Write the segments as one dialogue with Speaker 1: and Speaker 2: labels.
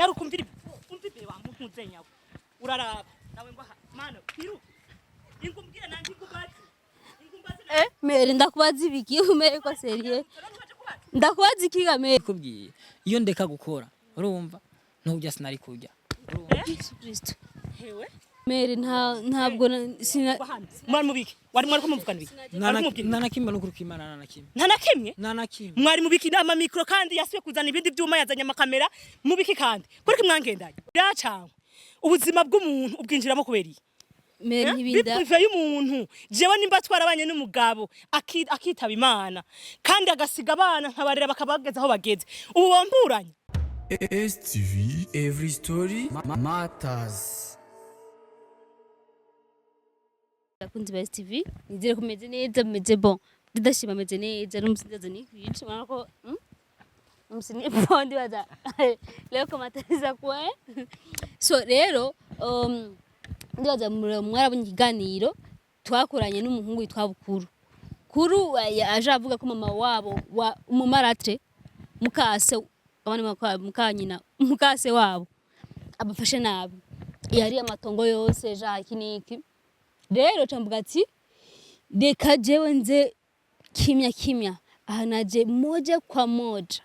Speaker 1: yarukumvira umvibe wa muntu nyawe uraraba nawe ngo mana kwiru ingumbwira nanjye kubazi
Speaker 2: mere ndakubaza ibiki umere ko seriye ndakubaza ikiga mere
Speaker 3: kubwiye iyo ndeka gukora urumva ntujya sinari kurya
Speaker 2: Kristo
Speaker 1: hewe
Speaker 2: mere ntabwo
Speaker 1: mwari mubiki wari kumuvugana ibiki
Speaker 3: nanakimwe no kurukimana nanakimwe
Speaker 1: nanakimwe mwari mubiki nama mikro kandi yasuye kuzana ibindi byuma yazanye amakamera mubiki kandi kuri kimwangendanye biracangwa ubuzima bw'umuntu ubwinjiramo kubera
Speaker 2: mere ntibinda
Speaker 1: bivuye y'umuntu jewe nimba twarabanye n'umugabo akitaba Imana kandi agasiga abana nkabarera bakabageza aho bageze ubu wamburanye
Speaker 4: STV every story matters.
Speaker 2: Akunzi ba STV nizere ko meze neza meze bon didashima meze neza n'umusindaza ni kwica mwana ko umusini bondi baza leo komatariza kwa so rero ndibaza mwarabonye ikiganiro twakoranye n'umuhungu witwa Bukuru aje avuga ko mama wabo wa umumaratre mukase abandi mukanyina mukase wabo abafashe nabi yari amatongo yose ja kiniki rero cambuga ati reka jewe nze kimya aha naje moja kwa moja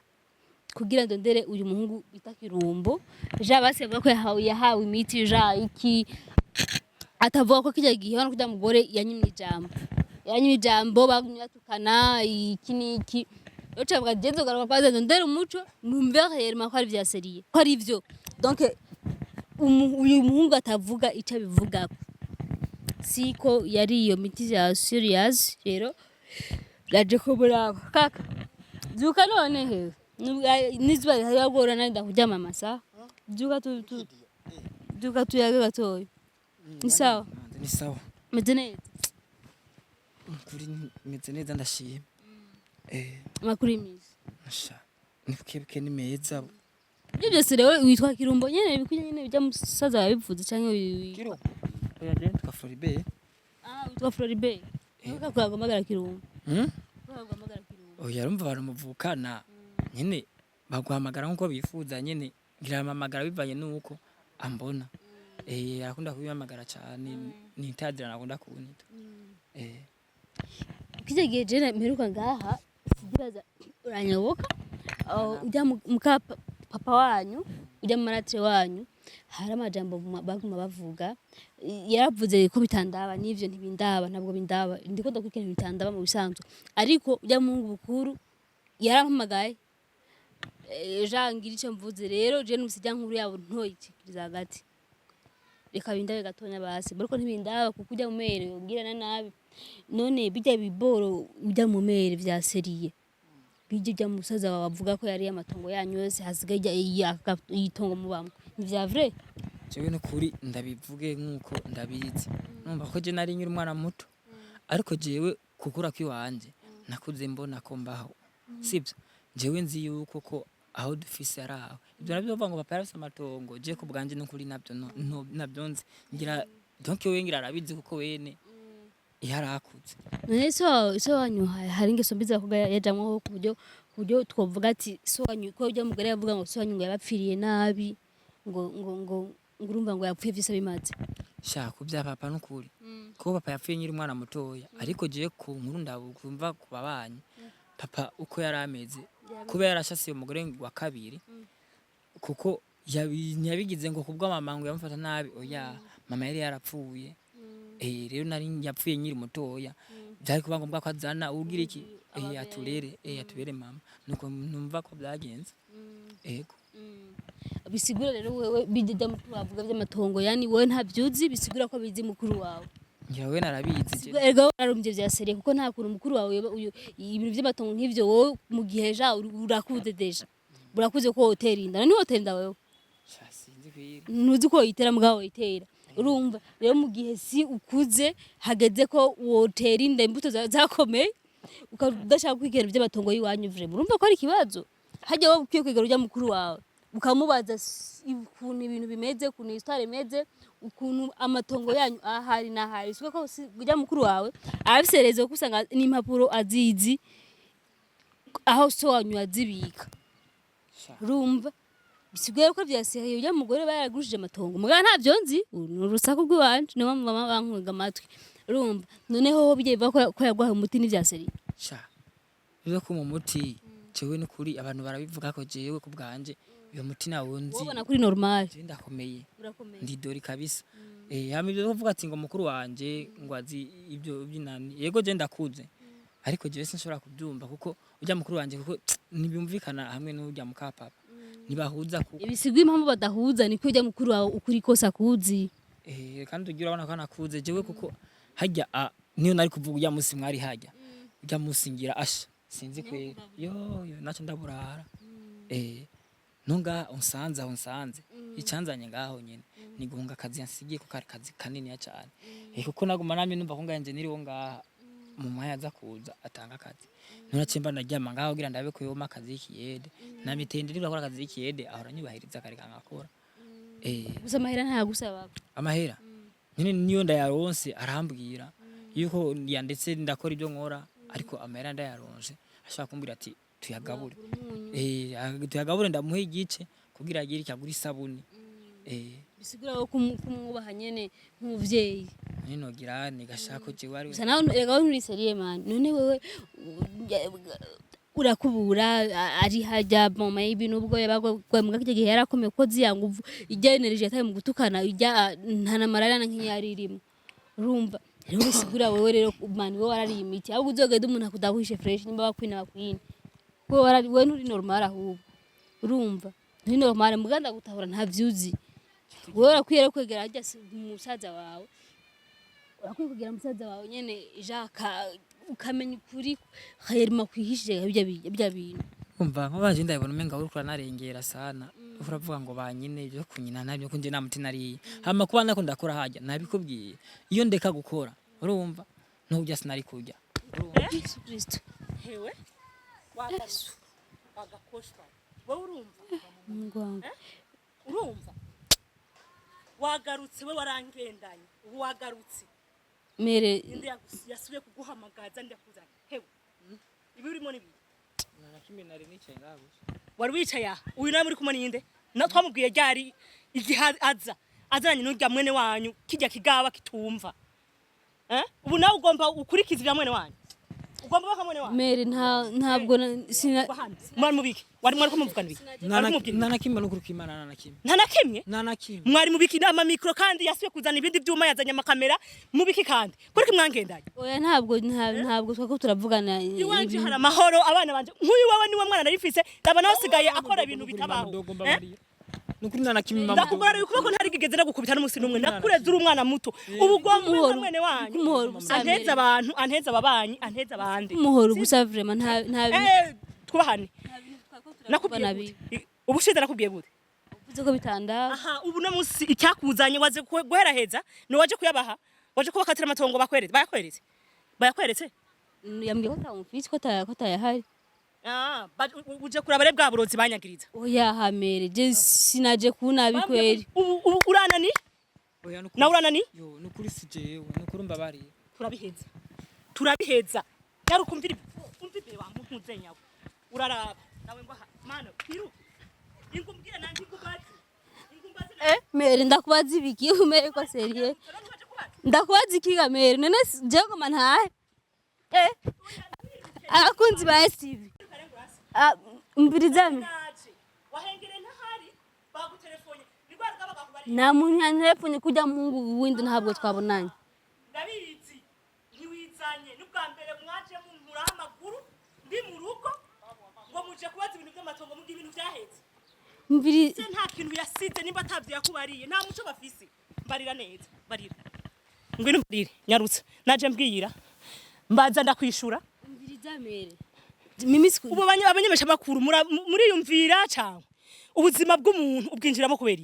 Speaker 2: kugira ndondere uyu muhungu bita Kirumbo ja basevuga ko yahawe imiti ja iki atavuga ko kijya gihe hano kujya mugore yanyimye ijambo bagumyatukana iki niki rero cambuga genzo garuka kwaza ndondere umuco numvere ma kwari vya serie ko ari byo donc uyu muhungu atavuga icyo bivuga siko yari iyo miti ya serious rero gaje ko burabo kaka zuka none he nizba yagora nari ndakujama masa zuka tuyaga gatoyo ni sawa meze neza
Speaker 3: kuri meze neza ndashima
Speaker 2: makuri misi
Speaker 3: asha nibukebeke ni meza
Speaker 2: ibyo byose rero witwa Kirumbo nyene bikuye nyene bijya musaza yabivuze canke
Speaker 3: Kirumbo oya twa Floribert
Speaker 2: witwa Floribert nuka kwagomagara Kirumbo kwagomagara Kirumbo
Speaker 3: oya rumva baramuvukana nyene baguhamagara nkuko bifuza nyene ngiramamagara bivanye nuko ambona arakunda kubihamagara cyane nitadira nakunda kubunita
Speaker 2: kije gihe je mperuka ngaha sigibaza uranyaboka ujya muka papa wanyu ujya maratre wanyu hari amajambo baguma bavuga yaravuze ko bitandaba n'ivyo ntibindaba ntabwo bindaba ndiko ndakwikene bitandaba mu bisanzwe ariko ujya mungu Bukuru yarampamagaye jangira ico mvuze rero je n'usijya nkuru yabo ntoyikiriza hagati reka bindabe gatonya basi bariko ntibindaba kuko ujya mu mere ubwirana nabi none bijya biboro ujya mu mere vya serie bijya musaza bavuga ko yari amatongo yanyu yose hasigaye yitongo mubamwe ni vya vrai
Speaker 3: jewe no kuri ndabivuge nkuko ndabizi numva ko je nari nyiri umwana muto ariko jewe kukura kwiwanje nakuze mbona ko mbaho sibyo jewe nzi yuko ko aho dufise araho ibyo nabyo bavuga ngo papa yarafise amatongo je ko bwanje no kuri nabyo nzi ngira donc wewe ngira arabizi kuko wene yarakuze
Speaker 2: none so wanyu hari ingeso mbiza ko yajamwe kubyo twovuga ati so wanyu ko ujya mugore yavuga ngo so wanyu ngo yabapfiriye nabi ngo urumva ngo yapfuye vyise bimaze
Speaker 3: sha kubya papa n'ukuri ko papa yapfuye nyiri umwana mutoya ariko je ku nkuru ndabukumva kubabanyi papa uko yarameze kuba yarashasiye umugore wa kabiri kuko yabigize ngo kubwa mama ngo yamufata nabi oya mama yari yarapfuye rero nari yapfuye nyiri mutoya byari kuba ngombwa ko azana ugira iki atubere mama nuko numva ko byagenze ego
Speaker 2: bisigura rero wewe bijya mukuru bavuga by'amatongo yani wowe ntabyuzi bisigura ko bizi mukuru wawe
Speaker 3: ngira we narabizi
Speaker 2: ego narumvye vya serie kuko nta kuntu mukuru wawe ibintu by'amatongo nk'ivyo wowe mu gihe ja urakuze deja burakuze ko hoteli inda ni hoteli inda wewe
Speaker 3: sinzi kwira
Speaker 2: ntuzi ko yitera mugabo yitera urumva rero mu gihe si ukuze hageze ko hoteli inda imbuto zakomeye ukadashaka kwigera by'amatongo yiwanyu vre urumva ko ari kibazo hajya wowe ukiye kwigera ujya mukuru wawe ukamubaza ukuntu ibintu bimeze ukuntu histoire imeze ukuntu amatongo yanyu ahari nahari siko ko ujya mukuru wawe abisereze kusanga n'impapuro azizi aho so wanyu azibika urumva bisigaye ko vyasihaye ujya mugore baragurishije amatongo mugana ntavyo nzi urusaku rw'iwanje niyo mama bankwega amatwi urumva noneho ho bigiye biva ko yagwaye umuti n'ivyaseri
Speaker 3: sha bizo ko mu muti cewe ni kuri abantu barabivuga ko jewe ku bwanje uyo muti nawunzi
Speaker 2: ubona kuri normal
Speaker 3: je ndakomeye
Speaker 2: urakomeye
Speaker 3: ndi dori kabisa hama ibyo kuvuga ati ngo mukuru wanje ngo azi ibyo byinani yego je ndakuze ariko jewe sinshobora kubyumva kuko ujya mukuru wanje kuko nibimvikana hamwe n'ujya mukapapa nibahuza ku
Speaker 2: ibisigwa impamvu badahuza niko ujya mukuru wawe ukuri kosa kuzi
Speaker 3: kandi ugira abana ko nakuze jewe kuko hajya niyo nari kuvuga ujya musi mwari hajya ujya musingira asha sinzi kwe yo naco ndaburara nunga unsanze icanzanye ngaho nyene ni guhunga akazi yansigiye ko kari kazi kanini ya cyane kuko naguma nami numva ko nganje niriho ngaha mu maya za kuza atanga akazi nona cemba ndaryama ngaho kugira ndabe ko yoma akazi y'ikiyede namitende nibura akora akazi y'ikiyede ahora nyubahiriza kari kangakora
Speaker 2: gusa amahera ntayagusaba
Speaker 3: amahera nyine niyo ndayaronse arambwira yuko yandetse ndakora ibyo nkora ariko amahera ndayaronse ashaka kumbwira ati tuyagabure tuyagabure ndamuhe igice kugira agire cyagura isabuni
Speaker 2: bisigura ko kumwubaha nyene nk'umuvyeyi
Speaker 3: nino gira nigashaka je wari
Speaker 2: gusa nawe rega nturi seriye man none wewe urakubura ari hajya mama y'ibintu ubwo yabagwa mu gake gihe yarakomeye ko ziyanguvu ijya energy yataye mu gutukana ijya ntana marara nk'iyari irimo urumva rero bisigura wewe rero man wewe warari imiti ahubwo uzogenda umuntu akudahuishe fresh nimba bakwina ko warari wewe nturi normal ahubwo urumva nturi normal muganda gutahura nta vyuzi wewe urakwira kwegera hajya umusaza wawe urakwiye kugira umusaza wawe nyene jaka ukamenya ukuri hayerima kwihishije bya bintu
Speaker 3: umva nkabaje ndabona umenga uri kuranarengera sana uravuga ngo banyine ibyo kunyina nabyo kunje nta muti nari hama kuba nako ndakora hajya nabikubwiye iyo ndeka gukora urumva ntujya sinari kujya
Speaker 2: Yesu Kristo
Speaker 1: hewe wagakoshwa wowe urumva
Speaker 2: ngwangu
Speaker 1: urumva wagarutse we warangendanye ubu wagarutse
Speaker 2: mere
Speaker 1: inde yasubiye kuguhamagaza ndakuzana hewe ibi urimo nibi
Speaker 3: nakimwe nari nicaye ngaho
Speaker 1: wari wicaye uyu nawe muri kumwe ninde na twamubwiye ryari igihe azanye n'urya mwene wanyu kijya kigaba kitumva ubu nawe ugomba ukurikiza ibya mwene wanyu ugomba baka mwene wanyu
Speaker 2: mere ntabwo sina
Speaker 1: mwari mubiki wari kumuvugana ibiki
Speaker 3: nta nakimwe no kurukimana
Speaker 1: nta nakimwe mwari mubiki nama mikro kandi yasubiye kuzana ibindi byuma yazanye amakamera mubiki kandi kuri kimwangendanye
Speaker 2: oya ntabwo twako turavugana
Speaker 1: iwanje hari amahoro abana banje nk'uyu wawe niwe mwana narifise ndabona wasigaye akora ibintu bitabaho
Speaker 3: nukuri nta nakimwe mama
Speaker 1: ndakubara yuko ko ntari kigeze nagukubita n'umusi numwe nakureze uri umwana muto ubu gwa mwene wanyu anteza abantu anteza ababanyi anteza abandi
Speaker 2: umuhoro gusa vraiment nta
Speaker 1: twubahane nakubwiye ubushize nakubwiye gute
Speaker 2: uvuze ko bitanda
Speaker 1: aha ubu no musi icyakuzanye waje guheraheza no waje kuyabaha waje kubakatira amatongo bayakweretse
Speaker 2: yambwiye ko tamufisi ko tayahari
Speaker 1: uje kurabare bwa burozi banyagiriza
Speaker 2: oya hamere je sinaje kunabi kweri
Speaker 1: ubu uranani na uranani
Speaker 3: yo nukuri sijewe nukuri mbabariye
Speaker 1: turabiheza yarukumvira umvire wa muntu nzenyawe uraraba nawe ngo mana kwiruka ingumbwira nanjye ingumbazi
Speaker 2: mere ndakubaza ibiki umere ko seriye ndakubaza ikiga mere none je ko mantahe akunzi ba STV mbirizame
Speaker 1: wahengere ntahari bagutelefone nigwarga bagakubari
Speaker 2: nta muntu yantelefone kujya mungu windi ntabwo twabonanye
Speaker 1: ndabizi ntiwizanye n'ubwa mbere mwaje munkura amaguru ndi mu rugo ngo muje kubaza ibintu by'amatongo mu ibintu byahetse
Speaker 2: mbiri
Speaker 1: nta kintu yasize nimba atavyo yakubariye nta muco bafise mbarira neza barira ngwino mbarire nyarutsa naje mbwiyira mbaza ndakwishura
Speaker 2: mbirizamere mimisiku
Speaker 1: ubu abanyemesha bakuru muriyumvira cyangwa ubuzima bw'umuntu ubwinjiramo kubera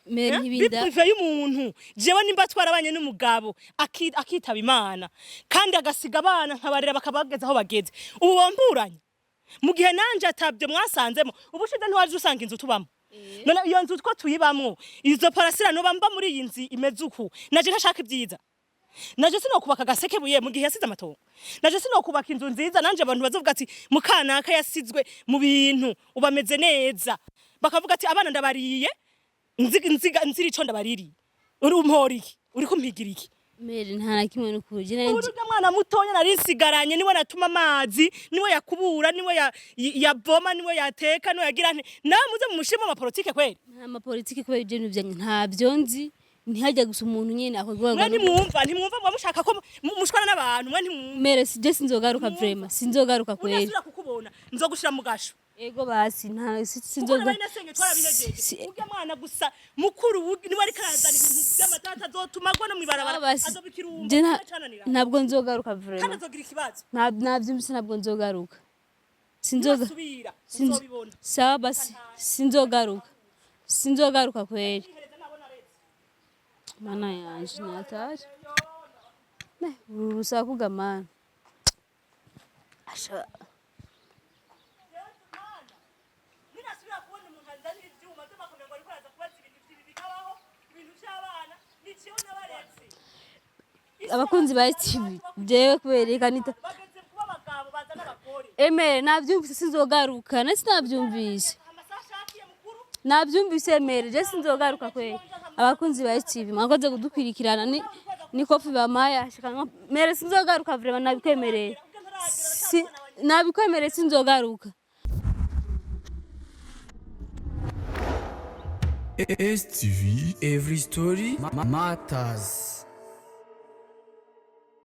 Speaker 2: mere ntibinda
Speaker 1: biprive y'umuntu jewe nimba twarabanye n'umugabo akitaba Imana kandi agasiga abana nkabarera bakabageza aho bageze ubu wamburanye mu gihe nanje atabyo mwasanzemo ubushize ntiwaje usanga inzu tubamo none iyo nzu two tuyibamwo izo parasira no bamba muri iyi nzi imeze uku naje ntashaka ibyiza naje sinokubaka gaseke buye mu gihe yasize amatongo naje sinokubaka inzu nziza nanje abantu bazovuga ati mukanaka yasizwe mu bintu ubameze neza bakavuga ati abana ndabariye nzira ico ndabaririye uri umporiki uri kumpigira iki
Speaker 2: mere nta na kimwe n'ukuri
Speaker 1: urya mwana mutonya nari nsigaranye niwe natuma amazi niwe yakubura niwe yavoma niwe yateka niwe yagira nawe muze mu mushimo wa politike kweli
Speaker 2: nta mapolitike kubera ibyo bintu byanyu ntabyo nzi ntihajya gusa umuntu nyene akorwa
Speaker 1: mwe ntimwumva mwa mushaka ko mushwana n'abantu mwe ntimwumva
Speaker 2: mere sije sinzogaruka vraiment sinzogaruka kweli
Speaker 1: unasubira kukubona nzogushira mu gasho
Speaker 2: ego basi nta sinzoga
Speaker 1: urya mwana gusa mukuru niwe ari karazana ibintu by'amatata azotuma agwa no mwibarabara azobikira umva
Speaker 2: ntabwo nzogaruka
Speaker 1: kandi
Speaker 2: vraiment
Speaker 1: azogira ikibazo
Speaker 2: navyumvise ntabwo nzogaruka
Speaker 1: sinzobibona
Speaker 2: sawa basi sinzogaruka kweli mana yanje nataje urusaku gamana asha abakunzi ba TV jewe kubereka nita emere navyumvise sinzogaruka nasi navyumvise emere je sinzogaruka kweli abakunzi ba TV mwakoze kudukwirikirana ni kofi bamaya shika mere sinzogaruka vraiment nabikwemereye nabikwemereye sinzogaruka
Speaker 4: STV, every story matters.